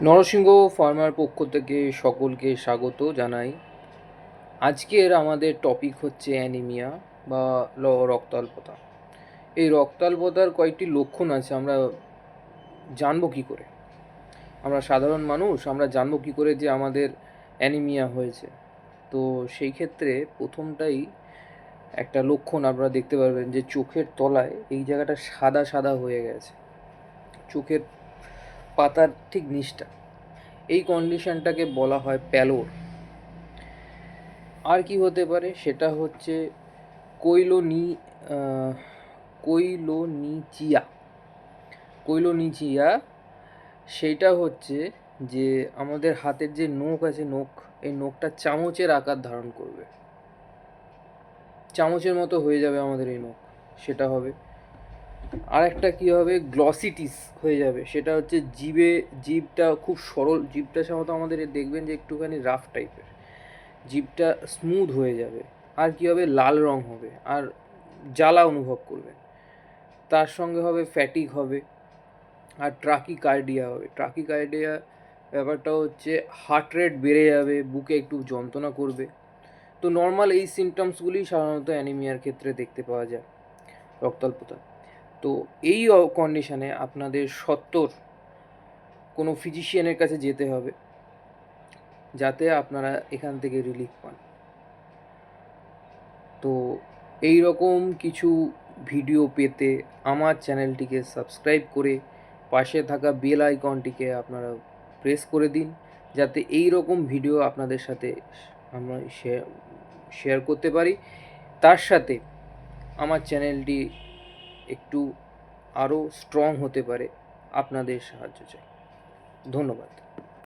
Narasimha farmer পক্ষ থেকে সকলকে স্বাগত জানাই। আজকের আমাদের টপিক হচ্ছে অ্যানিমিয়া বা রক্তাল্পতা। এই রক্তাল্পতার কয়েকটি লক্ষণ আছে, আমরা জানবো কী করে? আমরা সাধারণ মানুষ, আমরা জানবো কী করে যে আমাদের অ্যানিমিয়া হয়েছে? তো সেই ক্ষেত্রে প্রথমটাই একটা লক্ষণ আপনারা দেখতে পারবেন যে চোখের তলায় এই জায়গাটা সাদা সাদা হয়ে গেছে, চোখের পাতার ঠিক নিচটা। এই কন্ডিশনটাকে বলা হয় প্যালোর। আর কি হতে পারে সেটা হচ্ছে কৈলোনি কৈলোনিচিয়া। কৈলোনিচিয়া সেইটা হচ্ছে যে আমাদের হাতের যে নখ আছে, নখ, এই নখটা চামচের আকার ধারণ করবে, চামচের মতো হয়ে যাবে আমাদের এই নখ, সেটা হবে। আর একটা কী হবে, গ্লসিটিস হয়ে যাবে, সেটা হচ্ছে জিভটা খুব সরল, জিভটা সাধারণত আমাদের দেখবেন যে একটুখানি রাফ টাইপের, জিভটা স্মুথ হয়ে যাবে। আর কী হবে, লাল রং হবে আর জ্বালা অনুভব করবেন। তার সঙ্গে হবে ফ্যাটিক হবে আর ট্রাকিকার্ডিয়া হবে। ট্রাকিকার্ডিয়া ব্যাপারটা হচ্ছে হার্ট রেট বেড়ে যাবে, বুকে একটু যন্ত্রণা করবে। তো নর্মাল এই সিমটমসগুলি সাধারণত অ্যানিমিয়ার ক্ষেত্রে দেখতে পাওয়া যায়, রক্তাল্পতা। তো এই কন্ডিশনে আপনাদের সত্বর কোনো ফিজিশিয়ানের কাছে যেতে হবে যাতে আপনারা এখান থেকে রিলিফ পান। তো এই রকম কিছু ভিডিও পেতে আমার চ্যানেলটিকে সাবস্ক্রাইব করে পাশে থাকা বেল আইকনটিকে আপনারা প্রেস করে দিন, যাতে এই রকম ভিডিও আপনাদের সাথে আমরা শেয়ার করতে পারি। তার সাথে আমার চ্যানেলটি একটু আরও স্ট্রং হতে পারে, আপনাদের সাহায্য চাই। ধন্যবাদ।